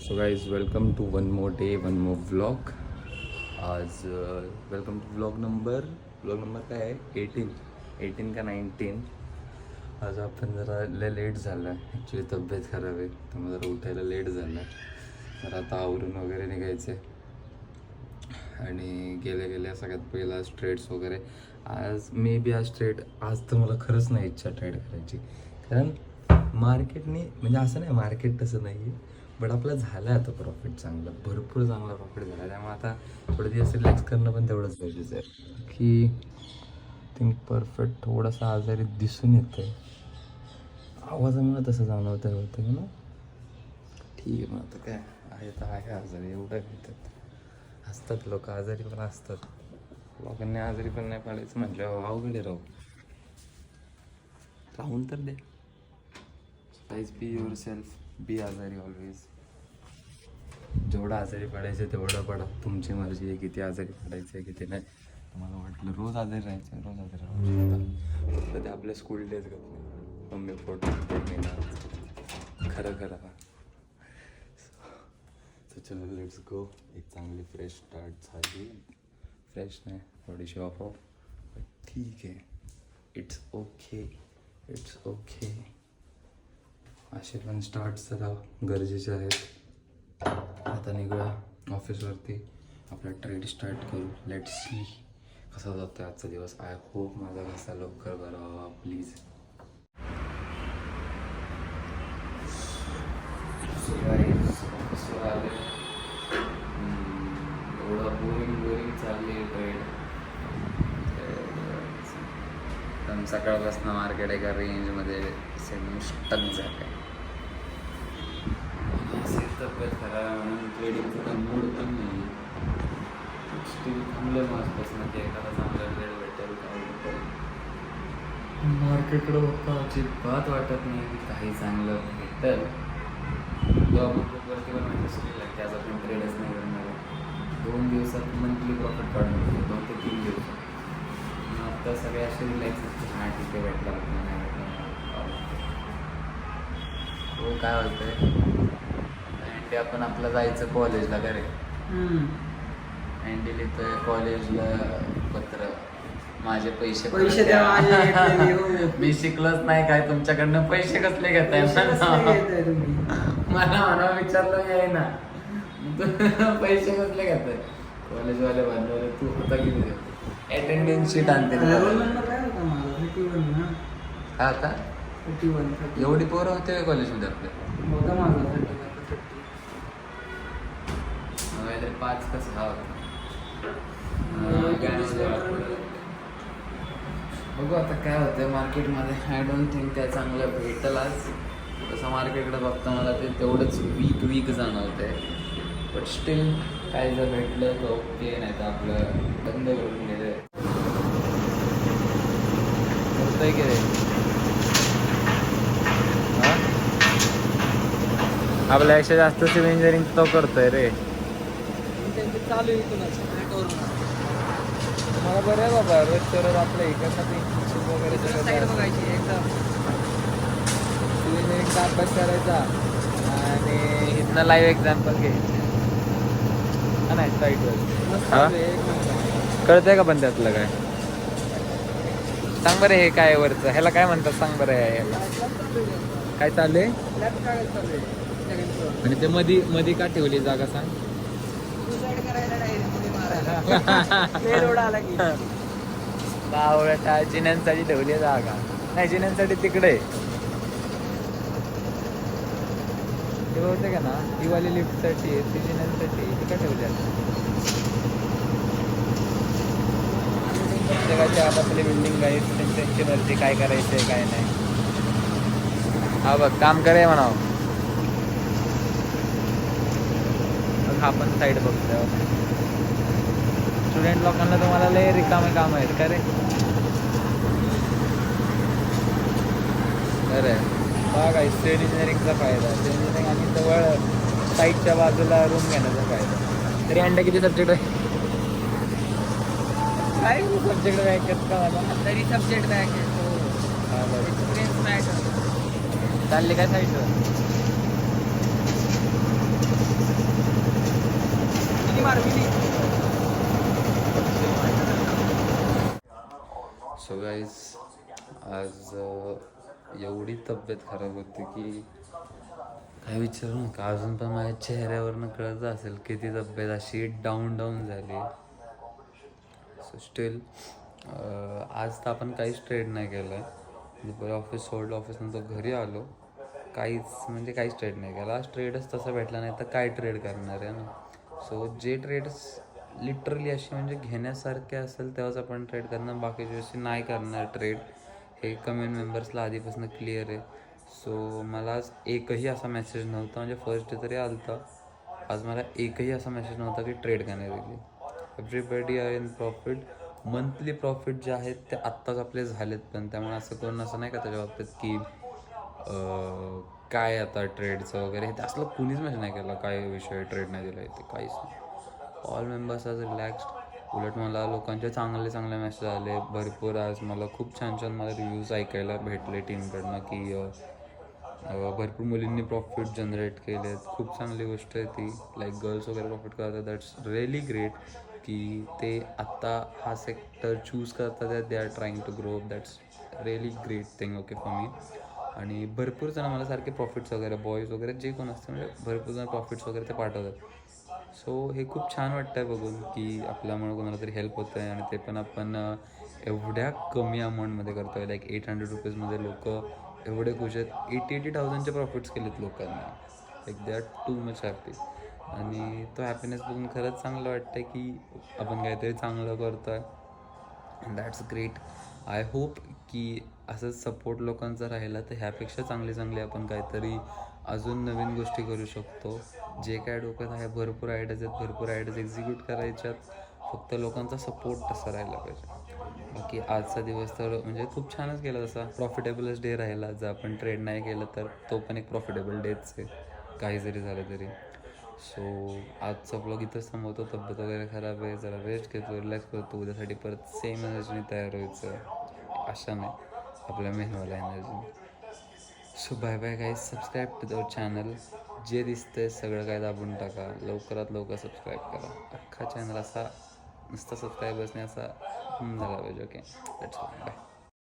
So guys welcome to one more day one more vlog. आज welcome to vlog number काय आहे 18 का 19. आज आपण जरा लेट झालं आहे. ॲक्च्युली तब्येत खराब आहे त्यामुळे जरा उठायला लेट झालं आहे. तर आता आवरून वगैरे निघायचं आहे आणि गेल्या सगळ्यात पहिला स्ट्रेट्स वगैरे. आज मे बी आज तर मला खरंच नाही इच्छा ट्रेड करायची, कारण मार्केटने म्हणजे असं नाही, मार्केट तसं नाही आहे, बट आपलं झालं आहे आता प्रॉफिट चांगलं, भरपूर चांगला प्रॉफिट झाला आहे. त्यामुळे आता थोडे दिवस रिलॅक्स करणं पण तेवढंच गरजेचं आहे की थिंक परफेक्ट. थोडंसं आजारी दिसून येतं आहे, आवाजामुळे तसं जाणवतं होतं ना. ठीक आहे, मग आता काय आहे तर आहे आजारी, एवढं घेतात असतात लोक, आजारी पण असतात. लोकांनी आजारी पण नाही पाडायचं म्हटलं अवघड आहे. राहून तर दे. गाईज बी युअर सेल्फ, बी आजारी ऑलवेज. जेवढं आजारी पडायचं तेवढं पडा, तुमची मर्जी आहे किती आजारी पडायचं आहे किती नाही. तुम्हाला वाटलं रोज आजारी राहायचं, रोज आजारी राहू शकता, फक्त ते आपले स्कूल डेज गप नाही. मम्मी फोटो खरं सो चलो लेट्स गो. एक चांगली फ्रेश स्टार्ट झाली, फ्रेश नाही थोडीशी ऑफ बट ठीक आहे. It's okay. असे पण स्टार्ट्स जरा गरजेचे आहेत. आता निघूया ऑफिसवरती, आपला ट्रेड स्टार्ट करू. लेट्स सी कसा जातो आहे आजचा दिवस. आय होप माझा घसा लवकर बरा व्हावा प्लीज. एवढं बोरिंग चालली ट्रेड. पण सकाळपासून मार्केट एका रेंजमध्ये सेम स्टक झालं आहे. तब्येत खराब म्हणून ट्रेडिंगचं काही मूड पण नाही. स्टील थांबलं माझपासून की एखादा चांगला ट्रेड भेटेल काय भेटेल. मार्केटकडं बघता अजिबात वाटत नाही की काही चांगलं भेटेल. वरती पण म्हणजे स्टील आहे की आज आपण ट्रेडच नाही करणार. 2 दिवसात मंथली प्रॉफिट काढून घेतो, 2 ते 3 दिवसात. आता सगळे असे रिलॅक्स असते, हां ठीक आहे भेटला नाही भेटला. हो काय होतंय अँडी, आपण आपलं जायचं कॉलेजला का रे. अँडी लिहितोय कॉलेजला पत्र, माझे पैसे द्या. मी शिकलोच नाही काय, तुमच्याकडनं पैसे कसले घेताय. मला म्हणा विचारलं आहे ना, पैसे कसले घेताय कॉलेजवाले बांधवले. तू होता किती अटेंडन्स शीट आणते आता. एवढी पोरं होते कॉलेजमध्ये आपल्या. 5 का 6 होता. बघू आता काय होतं मार्केटमध्ये. आय डोंट थिंक काय चांगलं भेटेल आज. तसं मार्केटकडे बघता मला ते तेवढंच वीक जाणवतं आहे. बट स्टील काय जर भेटलं तर ओके, नाही तर आपलं बंद करून गेलं होतंय की रे. आपल्यापेक्षा जास्त सिव्हिल इंजिनिअरिंग तो करतोय रे. चालू आहे मला बरं आहे बाबा, रोजच्या रोज आपल्या एकासाठी वगैरे साईड बघायची एकदम. सिव्हिल इंजिनिअरिंगचा अभ्यास करायचा आणि इथनं लाईव्ह एक्झाम्पल घ्यायचे. हा नाही साईडवर कळतंय का पण त्यातलं काय. सांग बरं हे काय वरचं, ह्याला काय म्हणतात सांग बरं. ह्याला काय चालू आहे आणि ते मधी का ठेवली जागा सांग. बावळ्या जिन्यांसाठी ठेवली जागा नाही, जिन्यांसाठी तिकडे ते होते का ना. ही वाली लिफ्टसाठी ती जिन्यांसाठी ती का ठेवली. जगाची आपापली बिल्डिंग आहे, त्यांची मर्जी काय करायचंय काय नाही. हा बघ काम करे म्हणावं. हा पण साईड बघतोय. स्टुडंट लोकांना तुम्हाला लय रिकामे काम आहेत का रे. अरे बघा सिव्हिल इंजिनिअरिंगचा फायदा. सिव्हिल इंजिनिअरिंग आणि जवळ साईडच्या बाजूला रूम घेण्याचा फायदा. तरी अंडा किती सब्जेक्ट आहे. काय सब्जेक्ट बॅक आहेत का मला. तरी सब्जेक्ट बॅक आहे. Experience matter. चालले काय साईडवर. मारविली. सो गाईज आज एवढी तब्येत खराब होती की काय विचारू नका. अजून पण माझ्या चेहऱ्यावरनं कळत असेल की ती तब्येत अशी डाऊन झाली. सो स्टील आज तर आपण काहीच ट्रेड नाही केलं आहे. दुपारी ऑफिस सोडलं, ऑफिसनंतर घरी आलो, काहीच ट्रेड नाही केला. आज ट्रेडच तसा भेटला नाही तर काय ट्रेड करणार आहे ना. सो जे ट्रेड्स लिटरली अशी म्हणजे घेण्यासारखे असेल तेव्हाच आपण ट्रेड करणार, बाकीचे असे नाही करणार ट्रेड. हे कम्युनिटी मेंबर्सला आधीपासून क्लिअर आहे. सो मला आज एकही असा मेसेज नव्हता, म्हणजे फर्स्ट डे तरी आलता, आज मला एकही असा मेसेज नव्हता की ट्रेड करण्यात येईल. Everybody are in profit. Monthly profit जे आहेत ते आत्ताच आपले झालेत, पण त्यामुळे असं करून असं नाही का त्याच्या बाबतीत की काय आता ट्रेडचं वगैरे हे असलं कुणीच मेसेज नाही केला काय विषय ट्रेड नाही दिला इथे, काहीच नाही. ऑल मेंबर्स आज रिलॅक्स्ड. उलट मला लोकांचे चांगले मेसेज आले भरपूर. आज मला खूप छान मला रिव्ह्यूज ऐकायला भेटले टीमकडनं की भरपूर मुलींनी प्रॉफिट जनरेट केलेत. खूप चांगली गोष्ट आहे ती. लाईक गर्ल्स वगैरे प्रॉफिट करतात, दॅट्स रिअली ग्रेट की ते आत्ता हा सेक्टर चूज करतात. They are trying to grow. That's really great thing okay for me. आणि भरपूर जण मला सारखे प्रॉफिट्स वगैरे बॉईज वगैरे जे कोण असते म्हणजे भरपूर जण प्रॉफिट्स वगैरे ते पाठवतात. सो हे खूप छान वाटतं आहे बघून की आपल्यामुळे कोणाला तरी हेल्प होतं आहे, आणि ते पण आपण एवढ्या कमी अमाऊंटमध्ये करतो आहे. लाईक 800 रुपीजमध्ये लोक एवढे खुश आहेत. 80,000चे प्रॉफिट्स केलेत लोकांनी. Like they are too much happy. आणि तो हॅपीनेस बघून खरंच चांगलं वाटतं आहे की आपण काहीतरी चांगलं करतो आहे. That's great. आय होप की असंच सपोर्ट लोकांचा राहिला तर ह्यापेक्षा चांगले आपण काहीतरी अजून नवीन गोष्टी करू शकतो. जे काय डोक्यात आहे भरपूर आयडियाज आहेत, भरपूर आयडियाज एक्झिक्यूट करायच्यात. फक्त लोकांचा सपोर्ट तसा राहिला पाहिजे. बाकी आजचा दिवस तर म्हणजे खूप छानच गेला. तसा प्रॉफिटेबलच डे राहिला. जर आपण ट्रेड नाही केलं तर तो पण एक प्रॉफिटेबल डेच आहे, काही जरी झालं तरी. सो आजचा ब्लॉग इथंच थांबवतो. तब्येत वगैरे खराब आहे, जरा रेस्ट घेतो, रिलॅक्स करतो. उद्यासाठी परत सेम एनर्जीने तयार व्हायचं, अशा नाही आपल्या मेनवाला energy. So bye guys. Subscribe to our channel. जे दिसतंय सगळं काय दाबून टाका. लवकरात लवकर सबस्क्राईब करा. अख्खा चॅनल असा नुसता सबस्क्राईबर्सने असा झाला पाहिजे. Okay, let's go. बाय.